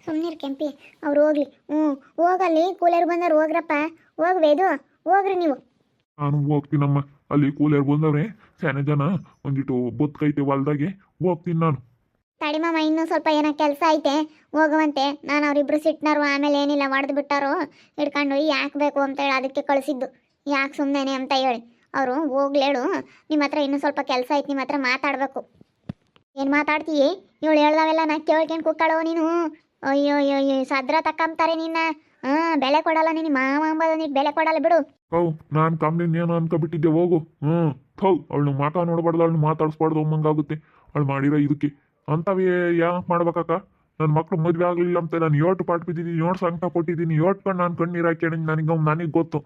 ಸುಮ್ಮನಿರು ಕೆಂಪಿ, ಅವ್ರು ಹೋಗ್ಲಿ. ಹೋಗಲ್ಲಿ ಕೂಲರ್ ಬಂದವ್ರು, ಹೋಗ್ರಪ್ಪ, ಹೋಗ್ಬೇದು, ಹೋಗ್ರಿ ನೀವು. ನಾನು ಹೋಗ್ತೀನಮ್ಮ. ಅಲ್ಲಿ ಕೂಲರ್ ಬಂದವ್ರೆ ಸ್ಯಾನೆ ಜನ, ಒಂದಿಟ್ಟು ಬದುಕೈತೆ ಹೊಲ್ದಾಗೆ, ಹೋಗ್ತೀನಿ ನಾನು. ತಡಿ ಮಾಮ, ಇನ್ನೂ ಸ್ವಲ್ಪ ಏನೋ ಕೆಲಸ ಐತೆ, ಹೋಗುವಂತೆ. ನಾನು ಅವರಿಬ್ರು ಸಿಟ್ನಾರು, ಆಮೇಲೆ ಏನಿಲ್ಲ ಹೊಡೆದು ಬಿಟ್ಟಾರು ಹಿಡ್ಕೊಂಡು ಯಾಕೆ ಬೇಕು ಅಂತ ಹೇಳಿ ಅದಕ್ಕೆ ಕಳಿಸಿದ್ದು. ಯಾಕೆ ಸುಮ್ಮನೆ ಅಂತ ಹೇಳಿ ಅವರು ಹೋಗ್ಲೇಳು. ನಿಮ್ಮ ಹತ್ರ ಇನ್ನೂ ಸ್ವಲ್ಪ ಕೆಲಸ ಐತೆ, ನಿಮ್ಮ ಹತ್ರ ಮಾತಾಡಬೇಕು. ಏನು ಮಾತಾಡ್ತೀಯಿ? ಇವಳು ಹೇಳ್ದಾವೆಲ್ಲ ನಾ ಕೇಳ್ಕೊಂಡು ಕೂತಾಳೋ ನೀನು. ಅಯ್ಯೋ ಅಯ್ಯೋ ಅಯ್ಯೋ, ಸದ್ರ ತಕ್ಕಂತಾರೆ ನಿನ್ನ. ಬೆಲೆ ಕೊಡಲ್ಲ ನೀನು, ಮಾಮ ಅಂಬೋದು ನೀನು ಬೆಲೆ ಕೊಡಲ್ಲ ಬಿಡು. ನಾನು ಕಮ್ಮಿನ ಏನು ಅನ್ಕೊಬಿಟ್ಟಿದ್ದೆ, ಹೋಗು. ಅವಳನ್ನ ಮಾತಾ ನೋಡ್ಬಾರ್ದು, ಅವಳನ್ನ ಮಾತಾಡಿಸ್ಬಾರ್ದು ಅಮ್ಮಂಗಾಗುತ್ತೆ. ಅವಳು ಮಾಡಿರೋ ಇದಕ್ಕೆ ಅಂತವೇ ಯಾಕೆ ಮಾಡ್ಬೇಕಕ್ಕ? ನನ್ನ ಮಕ್ಳು ಮದುವೆ ಆಗಲಿಲ್ಲ ಅಂತ ನಾನು ಯೋಟು ಪಾಟ್ ಬಿದ್ದಿದ್ದೀನಿ, ಯೋಟು ಸಂಕಟ ಕೊಟ್ಟಿದ್ದೀನಿ, ಯೋಟ್ಕೊಂಡು ನಾನು ಕಣ್ಣೀರು ಹಾಕಿ ನನಗೆ ಗೊತ್ತು.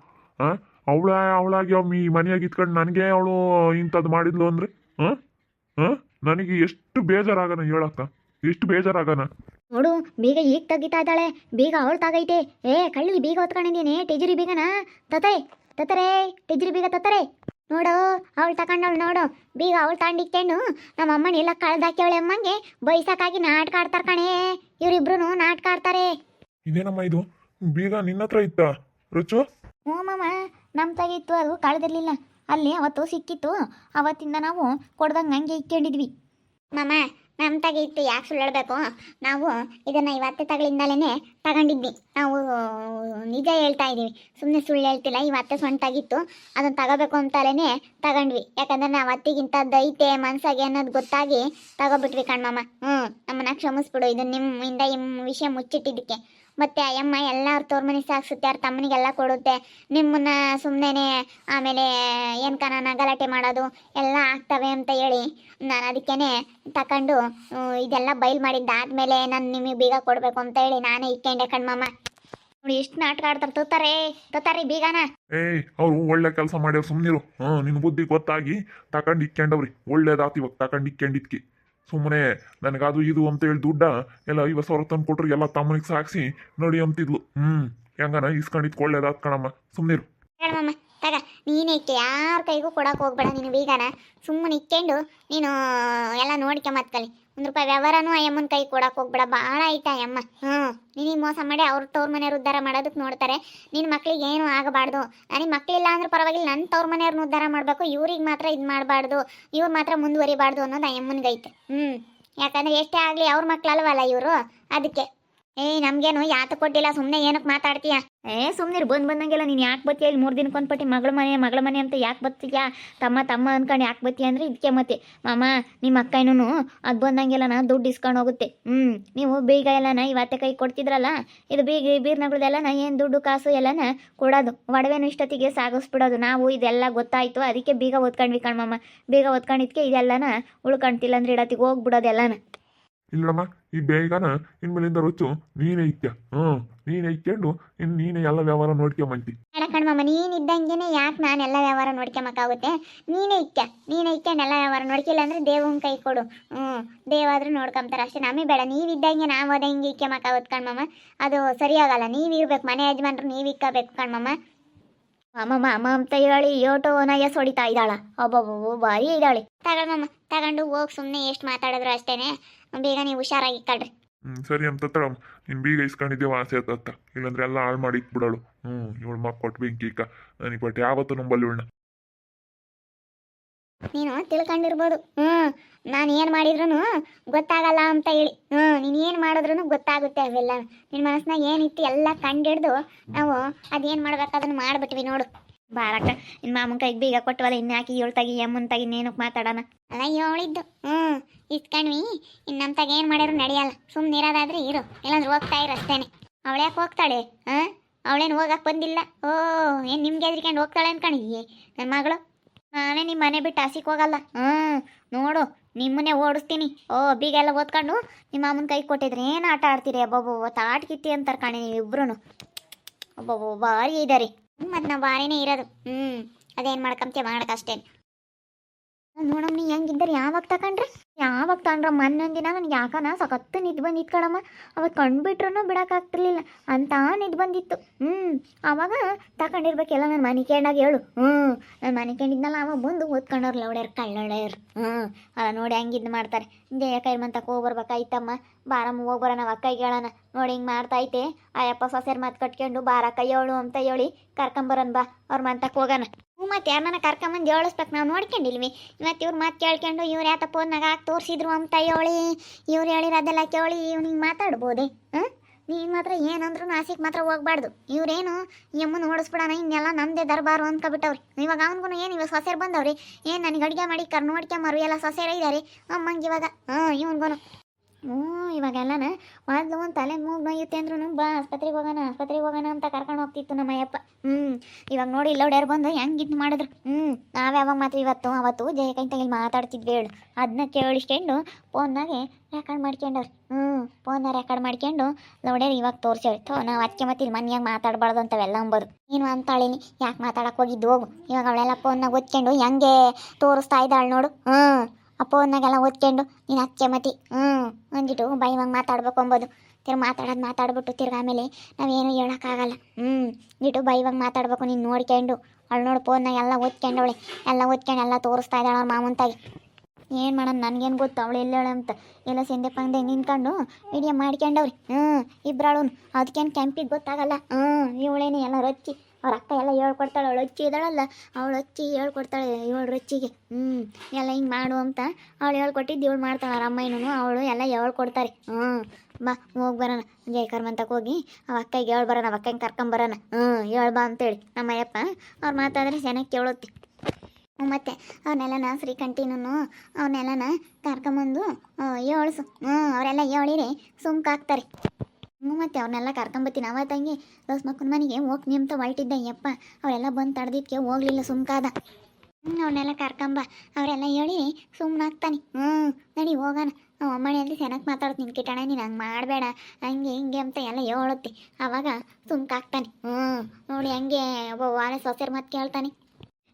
ಅವಳಾಗಿ ಈ ಮನೆಯಾಗಿ ಇತ್ಕೊಂಡು ನನಗೆ ಅವಳು ಇಂಥದ್ದು ಮಾಡಿದ್ಲು ಅಂದರೆ ನನಗೆ ಎಷ್ಟು ಬೇಜಾರಾಗನ ಹೇಳಕ್ಕ, ಎಷ್ಟು ಬೇಜಾರಾಗನ. ನೋಡು, ಬೀಗ ಈಗ ತೆಗಿತಾ ಇದ್ದಾಳೆ, ಬೀಗ ಅವಳು ತಾಗೈತೆ. ಕಳ್ಳಿ ಬೀಗ ಹೊತ್ಕೊಂಡಿದ್ದೀನಿ, ಟೆಜರಿ ಬೀಗನ ತತ್ತರೆ ಟೆಜರಿ ಬೀಗ ತತ್ತರೆ. ನೋಡು, ಅವಳು ತಗೊಂಡವಳು ನೋಡು ಬೀಗ, ಅವಳು ತಗೊಂಡಿಕ್ತೇನು ನಮ್ಮ ಅಮ್ಮನ ಎಲ್ಲ ಕಳ್ದಾಕ್ಯವಳೆ ಅಮ್ಮಂಗೆ ಬೈಸಾಕಾಗಿ ನಾಟಕ ಆಡ್ತಾರೆ ಕಣೆ. ಇವರಿಬ್ರು ನಾಟಕ ಆಡ್ತಾರೆ. ಇದೇನಮ್ಮ ಇದು ಬೀಗ ನಿನ್ನ ಹತ್ರ ಇತ್ತಾ ರುಚು? ಹ್ಞೂ ಮಾಮ, ನಮ್ಮ ತಾಗಿತ್ತು, ಅದು ಕಳೆದಿರಲಿಲ್ಲ. ಅಲ್ಲಿ ಅವತ್ತು ಸಿಕ್ಕಿತ್ತು, ಅವತ್ತಿಂದ ನಾವು ಕೊಡ್ದಂಗೆ ಹಂಗೆ ಇಕ್ಕೊಂಡಿದ್ವಿ. ಮಾಮ, ನಮ್ಮ ತಾಗೆ ಇತ್ತು, ಯಾಕೆ ಸುಳ್ಳು ಹೇಳಬೇಕು? ನಾವು ಇದನ್ನು ಇವತ್ತೇ ತಗಳಿಂದಲೇ ತಗೊಂಡಿದ್ವಿ. ನಾವು ನಿಜ ಹೇಳ್ತಾ ಇದ್ದೀವಿ, ಸುಮ್ಮನೆ ಸುಳ್ಳು ಹೇಳ್ತಿಲ್ಲ. ಇವತ್ತೇ ಸೊಂಟಾಗಿತ್ತು, ಅದನ್ನು ತಗೋಬೇಕು ಅಂತಲೇ ತಗೊಂಡ್ವಿ. ಯಾಕಂದ್ರೆ ನಾವು ಅತ್ತಿಗಿಂತದ್ದೈತೆ ಮನ್ಸಾಗೆ ಅನ್ನೋದು ಗೊತ್ತಾಗಿ ತಗೋಬಿಟ್ವಿ ಕಣ್ಮಮ್ಮ. ನಮ್ಮನ್ನ ಕ್ಷಮಿಸ್ಬಿಡು, ಇದು ನಿಮ್ಮಿಂದ ಈ ವಿಷಯ ಮುಚ್ಚಿಟ್ಟಿದ್ದಕ್ಕೆ. ಮತ್ತೆ ಅಯ್ಯಮ್ಮ ಎಲ್ಲ ಅವ್ರ ತೋರ್ ಮನೆ ಸಾಕ್ಸುತ್ತೆ, ಅವ್ರ ತಮ್ಮನಿಗೆಲ್ಲ ಕೊಡುತ್ತೆ. ನಿಮ್ಮನ್ನ ಸುಮ್ಮನೆ ಆಮೇಲೆ ಏನು ಕನ ಗಲಾಟೆ ಮಾಡೋದು ಎಲ್ಲ ಆಗ್ತವೆ ಅಂತ ಹೇಳಿ ನಾನು ಅದಕ್ಕೇ ತಕೊಂಡು ಇದೆಲ್ಲ ಬಯಲು ಮಾಡಿದ್ದಾದ್ಮೇಲೆ ನಾನು ನಿಮಗೆ ಬೀಗ ಕೊಡಬೇಕು ಅಂತ ಹೇಳಿ ನಾನೇ ಇಕ್ಕೊಂಡೆ ಕಣ್ಮಮ್ಮ. ನೋಡಿ ಎಷ್ಟು ನಾಟಕ ಆಡ್ತಾರೆ. ತೋತಾರೆ ಬೀಗನ. ಅವ್ರು ಒಳ್ಳೆ ಕೆಲಸ ಮಾಡ್ಯಾರ, ಸುಮ್ಮನಿರು. ನಿನ್ನ ಬುದ್ಧಿ ಗೊತ್ತಾಗಿ ತಕೊಂಡು ಇಕ್ಕೊಂಡವ್ರಿ, ಒಳ್ಳೇದಾತು ಇವಾಗ ತಕೊಂಡು ಇಕ್ಕೊಂಡಿದ್ಕೆ. ಸುಮ್ಮನೆ ನನಗದು ಇದು ಅಂತ ಹೇಳಿ ದುಡ್ಡ ಎಲ್ಲ 50,000 ತಂದು ಕೊಟ್ರು, ಎಲ್ಲ ತಮ್ಮನಿಗೆ ಸಾಕ್ಸಿ ನೋಡಿ ಅಂತಿದ್ಲು. ಹೆಂಗನ ಇಸ್ಕೊಂಡಿದ್ ಒಳ್ಳೇದಾತ್ ಕಣಮ್ಮ, ಸುಮ್ಮನಿರು. ಹೇಳಮ್ಮ, ತಗ ನೀನು ಇಕ್ಕೆ, ಯಾರ ಕೈಗೂ ಕೊಡಕ್ಕೆ ಹೋಗ್ಬೇಡ ನೀನು ಬೀಗನ. ಸುಮ್ಮನೆ ಇಕ್ಕೊಂಡು ನೀನು ಎಲ್ಲ ನೋಡ್ಕೊಂಬತ್ಕಲಿ. ₹1 ವ್ಯವಹಾರನೂ ಅಯ್ಯಮ್ಮನ ಕೈ ಕೊಡಕ್ಕೆ ಹೋಗ್ಬೇಡ, ಭಾಳ ಐತೆ ಅಯ್ಯಮ್ಮ. ನಿನಗೆ ಮೋಸ ಮಾಡಿ ಅವ್ರ ತವ್ರ ಮನೆಯವ್ರು ಉದ್ಧಾರ ಮಾಡೋದಕ್ಕೆ ನೋಡ್ತಾರೆ. ನಿನ್ನ ಮಕ್ಳಿಗೆ ಏನು ಆಗಬಾರ್ದು. ನನಗೆ ಮಕ್ಕಳಿಲ್ಲ ಅಂದ್ರೆ ಪರವಾಗಿಲ್ಲ, ನನ್ನ ತವ್ರ ಮನೆಯವ್ರನ್ನ ಉದ್ಧಾರ ಮಾಡಬೇಕು, ಇವ್ರಿಗೆ ಮಾತ್ರ ಇದು ಮಾಡಬಾರ್ದು, ಇವ್ರು ಮಾತ್ರ ಮುಂದುವರಿಬಾರ್ದು ಅನ್ನೋದು ಅಯ್ಯಮ್ಮನಿಗೈತೆ. ಯಾಕಂದರೆ ಎಷ್ಟೇ ಆಗಲಿ ಅವ್ರ ಮಕ್ಳಲ್ವಲ್ಲ ಇವರು, ಅದಕ್ಕೆ. ನಮಗೇನು ಯಾತ ಕೊಟ್ಟಿಲ್ಲ, ಸುಮ್ಮನೆ ಏನಕ್ಕೆ ಮಾತಾಡ್ತೀಯ? ಸುಮ್ಮನೆ ಬಂದಂಗೆಲ್ಲ ನೀನು ಯಾಕೆ ಬತ್ತೀಯ? ಇಲ್ಲಿ 3 ದಿನಕ್ಕೊಂದು ಪಟ್ಟಿ ಮಗಳ ಮನೆ ಅಂತ ಯಾಕೆ ಬತ್ತೀಯಾ? ತಮ್ಮ ಅನ್ಕೊಂಡು ಯಾಕೆ ಬತ್ತೀಯ ಅಂದರೆ ಇದಕ್ಕೆ. ಮತ್ತೆ ಮಾಮ, ನಿಮ್ಮ ಅಕ್ಕನೂ ಅದು ಬಂದಂಗೆಲ್ಲ ದುಡ್ಡು ಇಸ್ಕೊಂಡು ಹೋಗುತ್ತೆ. ನೀವು ಬೀಗ ಎಲ್ಲನ ಇವತ್ತೇ ಕೈ ಕೊಡ್ತಿದ್ರಲ್ಲ, ಇದು ಬೀರ್ನಗಳದೆಲ್ಲನ ಏನು ದುಡ್ಡು ಕಾಸು ಎಲ್ಲನ ಕೊಡೋದು, ಒಡವೆನೂ ಇಷ್ಟೊತ್ತಿಗೆ ಸಾಗಿಸ್ಬಿಡೋದು. ನಾವು ಇದೆಲ್ಲ ಗೊತ್ತಾಯಿತು, ಅದಕ್ಕೆ ಬೀಗ ಓದ್ಕೊಂಡ್ವಿ ಕಣ್ಮಮ್ಮ. ಬೀಗ ಓದ್ಕೊಂಡಿದ್ಕೆ ಇದೆಲ್ಲನ ಉಳ್ಕೊಂತಿಲ್ಲ ಅಂದ್ರೆ ಇಡತ್ತಿಗೆ ಹೋಗ್ಬಿಡೋದು ಎಲ್ಲನ. ಇಲ್ಲಮ್ಮ, ಈ ಬೇಗನ ಇನ್ಮೇಲಿಂದ ರುಚು ನೀನೇ ಇಕ್ಯ. ನೀನೇ ಇಕ್ಕೊಂಡು ನೀನೇ ಎಲ್ಲ ವ್ಯವಹಾರ ನೋಡ್ಕೊಂಬಂತಿ. ಕಣ್ಮಮ್ಮ, ನೀನು ಇದ್ದಂಗೆನೆ ಯಾಕೆ ನಾನೆಲ್ಲ ವ್ಯವಹಾರ ನೋಡ್ಕೊಂಬಕ್ಕಾಗುತ್ತೆ? ನೀನೇ ಇಕ್ಕೊಂಡು ಎಲ್ಲ ವ್ಯವಹಾರ ನೋಡ್ಕಿಲ್ಲ ಅಂದ್ರೆ ದೇವನ ಕೈ ಕೊಡು. ದೇವಾದ್ರೂ ನೋಡ್ಕೊಂತಾರೆ ಅಷ್ಟೇ, ನಮಗೆ ಬೇಡ. ನೀವಿದ್ದಂಗೆ ನಾವು ಅದಂಗೆ ಇಕ್ಕೊಂಬಕ್ಕಾಗುತ್ತೆ ಕಣ್ಮಮ್ಮ, ಅದು ಸರಿಯಾಗಲ್ಲ. ನೀವಿರ್ಬೇಕು, ಮನೆ ಯಜಮಾನ್ರು ನೀವು ಇಕ್ಕಬೇಕು ಕಣ್ಮಮ್ಮ. ಅಮ್ಮ ಅಂತ ಹೇಳಿ ಯೋಟೋ ನಯಸ್ ಹೊಡಿತಾ ಇದ್ದಾಳ. ಒಬ್ಬೊಬ್ಬ ಬಾರಿ ಇದ್ದಾಳೆ. ತಗೊಳ್ಮಮ್ಮ, ತಗೊಂಡು ಹೋಗಿ. ಸುಮ್ಮನೆ ಎಷ್ಟು ಮಾತಾಡಿದ್ರು ಅಷ್ಟೇನೆ. ಬೇಗ ನೀವು ಹುಷಾರಾಗಿ ಇಕ್ಕಳ್ರಿ. ಸರಿ ಅಂತ ತಡಮ್, ನೀನು ಬೀಗ ಇಸ್ಕೊಂಡಿದ್ದೇವ ಆಸೆ ಆತ, ಇಲ್ಲಾಂದ್ರೆ ಎಲ್ಲ ಹಾಳು ಮಾಡಿ ಇಟ್ಬಿಡೋಳು. ಇವಳು ಮಕ್ಕ ಕೊಟ್ಟು ಬೆಂಕಿ ಇಕ್ಕ ನನಗೆ ಬಟ್ ಯಾವತ್ತು ನಂಬಲ್ಲಿ ಇವಳನ್ನ. ನೀನು ತಿಳ್ಕೊಂಡಿರ್ಬೋದು, ನಾನು ಏನು ಮಾಡಿದ್ರು ಗೊತ್ತಾಗಲ್ಲ ಅಂತ ಹೇಳಿ. ನೀನು ಏನು ಮಾಡಿದ್ರು ಗೊತ್ತಾಗುತ್ತೆ ಅವೆಲ್ಲ. ನಿನ್ನ ಮನಸ್ಸಿನಾಗ ಏನಿತ್ತು ಎಲ್ಲ ಕಂಡಿಡ್ದು ನಾವು ಅದೇನು ಮಾಡ್ಬೇಕು ಅದನ್ನು ಮಾಡಿಬಿಟ್ವಿ ನೋಡು. ಬಾರಕ್ಕ, ನಿನ್ನ ಮಾಮನ ಕೈಗೆ ಬೀಗ ಕೊಟ್ಟವಲ್ಲ, ಇನ್ನು ಹಾಕಿ ಇವಳು ತಾಗಿ ಅಮ್ಮನ ತಾಗಿ ನೇನಕ್ಕೆ ಮಾತಾಡೋಣ ಅಲ್ಲ ಹೇಳಿದ್ದು. ಇಸ್ಕಣ್ವಿ, ಇನ್ನು ನಮ್ಮ ತಾಗ ಏನು ಮಾಡ್ಯಾರು ನಡೆಯಲ್ಲ. ಸುಮ್ಮನೆ ಇರೋದಾದ್ರೆ ಇರು, ಇಲ್ಲಾಂದ್ರೆ ಹೋಗ್ತಾ ಇರು ಅಷ್ಟೇನೆ. ಅವಳ್ಯಾಕೆ ಹೋಗ್ತಾಳೆ? ಅವಳೇನು ಹೋಗಕ್ಕೆ ಬಂದಿಲ್ಲ. ಏನು ನಿಮ್ಗೆ ಎದ್ರಿಕೊಂಡು ಹೋಗ್ತಾಳೆ ಅನ್ಕೊಂಡಿದ್ದೀವಿ ನನ್ನ ಮಗಳು? ನಾನೇ ನಿಮ್ಮ ಮನೆ ಬಿಟ್ಟು ಹಸಿಗೆ ಹೋಗಲ್ಲ. ನೋಡು, ನಿಮ್ಮನ್ನೇ ಓಡಿಸ್ತೀನಿ. ಬೀಗ ಎಲ್ಲ ಓದ್ಕೊಂಡು ನಿಮ್ಮ ಮಾಮನ ಕೈ ಕೊಟ್ಟಿದ್ರೆ ಏನು ಆಟ ಆಡ್ತೀರಿ? ಒಬ್ಬೊಬ್ಬ ತಾಟ್ಕಿತ್ತಿ ಅಂತಾರೆ ಕಾಣಿ ನೀವಿಬ್ರು. ಒಬ್ಬೊಬ್ಬ ಭಾರಿ ಇದ್ದಾರೆ. ಮತ್ತು ನಾವು ಭಾರಿನೇ ಇರೋದು. ಅದೇನು ಮಾಡ್ಕೊಂತೀವಿ ಮಾಡಕ್ಕೆ ಅಷ್ಟೇನೆ. ನೋಡಮ್ಮ ನೀ ಹೆಂಗಿದ್ದಾರೆ ಯಾವಾಗ ತಗೊಂಡ್ರ ಮೊನ್ನೊಂದಿನ ನನಗೆ ಯಾಕನ ಸಖತ್ತು ನಿದ್ದು ಬಂದಿತ್ತು ಕಣಮ್ಮ. ಅವತ್ತು ಕಂಡುಬಿಟ್ರೂ ಬಿಡೋಕ್ಕಾಗ್ತಿರ್ಲಿಲ್ಲ ಅಂತ ನಿದ್ದು ಬಂದಿತ್ತು. ಆವಾಗ ತಗೊಂಡಿರ್ಬೇಕೆಲ್ಲ ನಾನು ಮನಿಕೇಂಡಾಗ ಹೇಳು. ನಾನು ಮನಿಕೇಂಡಿದ್ನಲ್ಲ ಅವಾಗ ಬಂದು ಓದ್ಕೊಂಡವ್ರಲ್ಲ ಹೊಡ್ಯಾರ ಕಳ್ಳೊಳ್ಳೆಯರು. ಅಲ್ಲ ನೋಡಿ ಹೆಂಗಿದ್ದು ಮಾಡ್ತಾರೆ. ಜಯ ಕೈಮಂತಕ್ಕೆ ಹೋಗ್ಬರ್ಬೇಕಾಯ್ತಮ್ಮ. ಬಾರಮ್ಮ ಹೋಗ್ಬರ ನಾವು ಅಕ್ಕೈಗೆ ಹೇಳೋಣ. ನೋಡಿ ಹಿಂಗೆ ಮಾಡ್ತೈತೆ ಆಯಪ್ಪ ಸೊಸೆರ್ ಮಾತು ಕಟ್ಕೊಂಡು ಬಾರ ಕೈಯೋಳು ಅಂತ ಹೇಳಿ ಕರ್ಕೊಂಬರನ್ ಬಾ ಅವ್ರ ಮಂತಕ್ಕೆ ಹೋಗೋಣ. ಮತ್ತು ಯಾರನ್ನ ಕರ್ಕೊಂಬಂದು ಹೇಳಿಸ್ಬೇಕು, ನಾವು ನೋಡ್ಕೊಂಡಿಲ್ವಿ. ಇವತ್ತು ಇವ್ರ ಮಾತು ಕೇಳ್ಕೊಂಡು ಇವ್ರು ಯಾತ ಫೋನ್ನಾಗ ಹಾಕಿ ತೋರಿಸಿದ್ರು ಅಂತ ಹೇಳಿ ಇವ್ರು ಹೇಳಿರೋದೆಲ್ಲ ಕೇಳಿ ಇವ್ನಿಗೆ ಮಾತಾಡ್ಬೋದೆ. ನೀನು ಮಾತ್ರ ಏನಂದ್ರೂ ಆಸೆಗೆ ಮಾತ್ರ ಹೋಗ್ಬಾರ್ದು. ಇವ್ರೇನು ಎಮ್ಮನ್ನು ಓಡಿಸ್ಬಿಡೋಣ ಇನ್ನೆಲ್ಲ ನಮ್ಮದೇ ದರ್ಬಾರು ಅಂದ್ಕೊಬಿಟ್ಟವ್ರಿ. ಇವಾಗ ಅವನಿಗೂ ಏನು ಇವಾಗ ಸೊಸೆರು ಬಂದವ್ರಿ. ಏನು ನನಗೆ ಅಡುಗೆ ಮಾಡಿ ನೋಡ್ಕೊಂಬರು ಎಲ್ಲ ಸೊಸೆರ ಇದ್ದಾರೆ ಅಮ್ಮಂಗೆ ಇವಾಗ. ಇವನ್ಗೂ ಇವಾಗೆಲ್ಲನ ಮೊದಲು ಒಂದು ತಲೆ ಮೂಗು ನೋಯುತ್ತೆ ಅಂದ್ರೂ ಬಾ ಆಸ್ಪತ್ರೆಗೆ ಹೋಗೋಣ ಅಂತ ಕರ್ಕೊಂಡು ಹೋಗ್ತಿತ್ತು ನಮ್ಮ ಅಯ್ಯಪ್ಪ. ಇವಾಗ ನೋಡಿ ಇಲ್ಲೋಡ್ಯಾರು ಬಂದು ಹೆಂಗೆ ಇದು ಮಾಡಿದ್ರು. ನಾವ್ಯಾವಾಗ ಮಾತ್ರ ಅವತ್ತು ಜಯಕೈಂತಲ್ಲಿ ಮಾತಾಡ್ತಿದ್ವಿ ಹೇಳು. ಅದನ್ನ ಕೇಳಿಸ್ಕೊಂಡು ಫೋನ್ನಾಗೆ ರೆಕಾರ್ಡ್ ಮಾಡ್ಕೊಂಡವ್ರು. ಫೋನ್ನ ರೆಕಾರ್ಡ್ ಮಾಡ್ಕೊಂಡು ಲೌಡ್ಯಾರು ಇವಾಗ ತೋರಿಸೇಳಿ ನಾವು ಅದಕ್ಕೆ ಮತ್ತೆ ಇಲ್ಲಿ ಮನೆಯಾಗ ಮಾತಾಡಬಾರ್ದು ಅಂತವೆಲ್ಲ ಅಂಬೋದು. ನೀನು ಅಂತಾಳೀನಿ ಯಾಕೆ ಮಾತಾಡಕ್ಕೆ ಹೋಗಿದ್ದು ಹೋಗು. ಇವಾಗ ಅವಳೆಲ್ಲ ಫೋನ್ನಾಗ ಓದ್ಕೊಂಡು ಹೆಂಗೆ ತೋರಿಸ್ತಾ ಇದ್ದಾಳೆ ನೋಡು. ಆ ಫೋನ್ನಾಗೆಲ್ಲ ಓದ್ಕೊಂಡು ನೀನು ಅಚ್ಚೆ ಮತಿ ಅಂದ್ಬಿಟ್ಟು ಬೈವಂಗೆ ಮಾತಾಡ್ಬೇಕು ಅಂಬೋದು. ಮಾತಾಡ್ಬಿಟ್ಟು ತಿರ್ಗಿ ಆಮೇಲೆ ನಾವೇನು ಹೇಳೋಕ್ಕಾಗಲ್ಲ. ಬಿಟ್ಟು ಬೈವಂಗೆ ಮಾತಾಡ್ಬೇಕು. ನೀನು ನೋಡ್ಕೊಂಡು ಅವಳು ನೋಡು ಫೋನ್ನಾಗ ಎಲ್ಲ ಓದ್ಕೊಂಡವಳೆ ಎಲ್ಲ ತೋರಿಸ್ತಾ ಇದ್ದಾಳೆ ಅವ್ರ ಮಾಮಂತಾಗಿ. ಏನು ಮಾಡೋಣ ನನಗೇನು ಗೊತ್ತು ಅವಳು ಎಲ್ಲೇಳೆ ಅಂತ. ಎಲ್ಲ ಸಂದೆ ಪಂದೆ ನಿಂತ್ಕೊಂಡು ವಿಡಿಯೋ ಮಾಡ್ಕೊಂಡವ್ರಿ. ಇಬ್ಬರಾಳು ಅದಕ್ಕೇನು ಕೆಂಪಿಗೆ ಗೊತ್ತಾಗಲ್ಲ. ಇವಳೇನೆ ಎಲ್ಲ ರೊಚ್ಚಿ ಅವ್ರ ಅಕ್ಕ ಎಲ್ಲ ಹೇಳ್ಕೊಡ್ತಾಳೆ. ಅವಳು ಹಚ್ಚಿ ಇದ್ದಾಳಲ್ಲ ಅವಳು ಹಚ್ಚಿ ಹೇಳ್ಕೊಡ್ತಾಳೆ ಇವಳು ರೊಚ್ಚಿಗೆ. ಎಲ್ಲ ಹಿಂಗೆ ಮಾಡು ಅಂತ ಅವಳು ಹೇಳ್ಕೊಟ್ಟಿದ್ದು ಇವಳು ಮಾಡ್ತಾಳೆ. ಅವ್ರ ಅಮ್ಮನೂ ಅವಳು ಎಲ್ಲ ಹೇಳ್ಕೊಡ್ತಾರೆ. ಬಾ ಹೋಗಿ ಬರೋಣ ಜಯಕರ್ಮಂತಕ್ಕೆ ಹೋಗಿ ಅವ ಅಕ್ಕಗೆ ಹೇಳಿ ಬರೋಣ. ಅವ ಅಕ್ಕಂಗೆ ಕರ್ಕೊಂಬರೋಣ. ಹೇಳ್ಬಾ ಅಂತೇಳಿ ನಮ್ಮ ಅಯ್ಯಪ್ಪ ಅವ್ರು ಮಾತಾಡಿದ್ರೆ ಚೆನ್ನಾಗಿ ಕೇಳುತ್ತೆ. ಮತ್ತು ಅವ್ರನ್ನೆಲ್ಲನ ಶ್ರೀಕಂಠಿನೂ ಅವ್ರನ್ನೆಲ್ಲನ ಕರ್ಕೊಂಬಂದು ಏಳ್ಸು. ಅವರೆಲ್ಲ ಹೇಳಿರಿ ಸುಮ್ಕಾಗ್ತಾರೆ. ಮತ್ತು ಅವ್ರನ್ನೆಲ್ಲ ಕರ್ಕೊಂಬತ್ತೀನಿ. ಅವತ್ತಂಗೆ ದೋಸ್ ಮಕ್ಕನ ಮನೆಗೆ ಹೋಗಿ ನಿಮ್ತ ಹೊರಟಿದ್ದೆ ಅಯ್ಯಪ್ಪ. ಅವರೆಲ್ಲ ಬಂದು ತಡೆದಿದ್ದಕ್ಕೆ ಹೋಗ್ಲಿಲ್ಲ ಸುಮ್ಕಾದ. ಅವನ್ನೆಲ್ಲ ಕರ್ಕೊಂಬ ಅವರೆಲ್ಲ ಹೇಳಿ ಸುಮ್ಮನಾಗ್ತಾನೆ. ನಡಿ ಹೋಗೋಣ. ಅಮ್ಮಣಿ ಅಂದರೆ ಚೆನ್ನಾಗಿ ಮಾತಾಡ್ತೀನಿ ಕಿಟಣ ನೀನು ಹಂಗೆ ಮಾಡಬೇಡ ಹಂಗೆ ಹಿಂಗೆ ಅಂತ ಎಲ್ಲ ಹೇಳುತ್ತೆ. ಆವಾಗ ಸುಮ್ಕಾಗ್ತಾನೆ. ನೋಡಿ ಹಂಗೆ ಒಬ್ಬ ವಾರ ಸೊಸೆರ್ ಮಾತು ಕೇಳ್ತಾನೆ.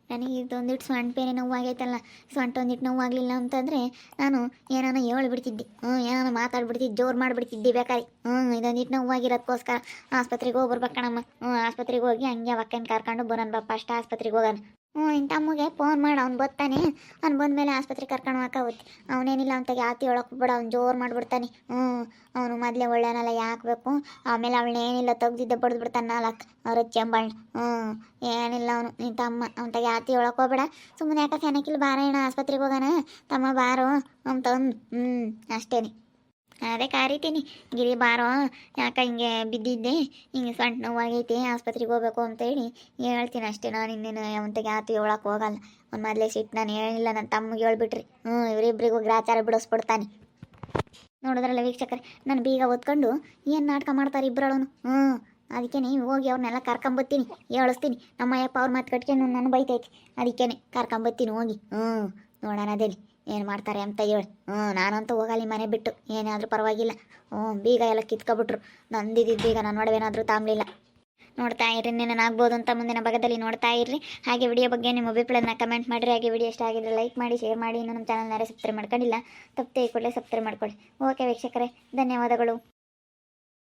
ನನಗೆ ಇದೊಂದಿಟ್ಟು ಸೊಂಟ ಬೇರೆ ನೋವಾಗೈತಲ್ಲ, ಸೊಂಟ ಒಂದಿಟ್ಟು ನೋವಾಗಲಿಲ್ಲ ಅಂತಂದರೆ ನಾನು ಏನಾನ ಹೇಳ್ಬಿಡ್ತಿದ್ದೆ. ಏನಾನ ಮಾತಾಡ್ಬಿಡ್ತಿದ್ದೆ, ಜೋರು ಮಾಡಿಬಿಡ್ತಿದ್ದೆ ಬೇಕಾದ್ರೆ. ಇದೊಂದಿಟ್ಟು ನೋವಾಗಿರೋದಕ್ಕೋಸ್ಕರ ಆಸ್ಪತ್ರೆಗೆ ಹೋಗ್ಬರ್ಬೇಕಣಮ್ಮ. ಆಸ್ಪತ್ರೆಗೆ ಹೋಗಿ ಹಂಗೆ ಅವಕ್ಕನ ಕರ್ಕೊಂಡು ಬರೋಣ ಬಾ ಫಸ್ಟ್ ಆಸ್ಪತ್ರೆಗೆ ಹೋಗೋಣ. ನಿನ್ನ ತಮ್ಮಗೆ ಫೋನ್ ಮಾಡಿ ಅವ್ನು ಬರ್ತಾನೆ. ಅವ್ನು ಬಂದಮೇಲೆ ಆಸ್ಪತ್ರೆಗೆ ಕರ್ಕೊಂಡು ಹೋಗೋಕ್ಕಾಗುತ್ತೆ. ಅವನೇನಿಲ್ಲ ಅಂತಗೆ ಆತಿ ಒಳಗೆ ಬಿಡ ಅವ್ನು ಜೋರು ಮಾಡಿಬಿಡ್ತಾನೆ. ಅವನು ಮೊದಲೇ ಒಳ್ಳೆನಲ್ಲ ಯಾಕೆ ಬೇಕು. ಆಮೇಲೆ ಅವಳನ್ನೇನಿಲ್ಲ ತೆಗ್ದಿದ್ದೆ ಬಡ್ದು ಬಿಡ್ತಾನೆ 4 ಅವ್ರ ಚೆಂಬಣ್ಣ. ಏನಿಲ್ಲ ಅವನು ನಿನ್ನ ತಮ್ಮ ಅವನಿಗೆ ಆತಿ ಒಳಗೆ ಹೋಗ್ಬೇಡ. ಸುಮ್ಮನೆ ಯಾಕೆ ಚೆನ್ನಾಗಿಲ್ಲ ಬಾರ ಏನ ಆಸ್ಪತ್ರೆಗೆ ಹೋಗೋಣ ತಮ್ಮ ಬಾರೋ ಅಂತಂದು. ಅಷ್ಟೇನೆ ಅದೇ ಕರಿತೀನಿ ಗಿರಿ ಬಾರೋ ಯಾಕೆ ಹಿಂಗೆ ಬಿದ್ದಿದ್ದೆ ಹಿಂಗೆ ಸೊಂಟ ನೋವಾಗೈತಿ ಆಸ್ಪತ್ರೆಗೆ ಹೋಗ್ಬೇಕು ಅಂತೇಳಿ ಹೇಳ್ತೀನಿ ಅಷ್ಟೇ. ನಾನು ಇನ್ನೇನು ಅವಂತಗೆ ಆತು ಹೇಳಕ್ಕೆ ಹೋಗಲ್ಲ. ಅವ್ನು ಮೊದಲೇ ಸಿಟ್ಟು ನಾನು ಹೇಳಿಲ್ಲ ನನ್ನ ತಮ್ಮಗೆ ಹೇಳ್ಬಿಟ್ರಿ. ಇವರಿಬ್ಬರಿಗೂ ಗ್ರಾಚಾರ ಬಿಡಿಸ್ಬಿಡ್ತಾನೆ. ನೋಡಿದ್ರಲ್ಲ ವೀಕ್ಷಕರೇ, ನಾನು ಬೀಗ ಓದ್ಕೊಂಡು ಏನು ನಾಟಕ ಮಾಡ್ತಾರೆ ಇಬ್ಬರಳು. ಅದಕ್ಕೆ ನೀವು ಹೋಗಿ ಅವ್ರನ್ನೆಲ್ಲ ಕರ್ಕೊಂಬತ್ತೀನಿ ಹೇಳಿಸ್ತೀನಿ. ನಮ್ಮ ಅಯ್ಯಪ್ಪ ಅವ್ರ ಮಾತು ಕಟ್ಕೊಂಡು ನಾನು ಬೈತೈತಿ. ಅದಕ್ಕೇನೆ ಕರ್ಕೊಂಬತ್ತೀನಿ ಹೋಗಿ. ನೋಡೋಣ ಅದೇಲಿ ಏನು ಮಾಡ್ತಾರೆ ಅಂತ ಹೇಳಿ. ನಾನಂತೂ ಹೋಗಲಿ ಮನೆ ಬಿಟ್ಟು ಏನಾದರೂ ಪರವಾಗಿಲ್ಲ. ಬೀಗ ಎಲ್ಲ ಕಿತ್ಕೊಬಿಟ್ರು. ನಂದಿದ್ದು ಬೀಗ ನಾನು ನೋಡವೇನಾದರೂ ತಾಂಬಲಿಲ್ಲ. ನೋಡ್ತಾ ಇರ್ರಿ, ಆಗ್ಬೋದು ಅಂತ ಮುಂದಿನ ಭಾಗದಲ್ಲಿ ನೋಡ್ತಾ ಇರ್ರಿ. ಹಾಗೆ ವಿಡಿಯೋ ಬಗ್ಗೆ ನಿಮ್ಮ ಅಭಿಪ್ರಾಯನ ಕಮೆಂಟ್ ಮಾಡಿರಿ. ಹಾಗೆ ವಿಡಿಯೋ ಇಷ್ಟ ಆಗಿದ್ರೆ ಲೈಕ್ ಮಾಡಿ, ಶೇರ್ ಮಾಡಿ. ಇನ್ನೂ ನಮ್ಮ ಚಾನಲ್ನಾರೆ ಸಬ್ಸ್ಕ್ರೈಬ್ ಮಾಡ್ಕೊಂಡಿಲ್ಲ ತಪ್ಪದೆ ಕೂಡಲೇ ಸಬ್ಸ್ಕ್ರೈಬ್ ಮಾಡ್ಕೊಳ್ಳಿ. ಓಕೆ ವೀಕ್ಷಕರೇ, ಧನ್ಯವಾದಗಳು.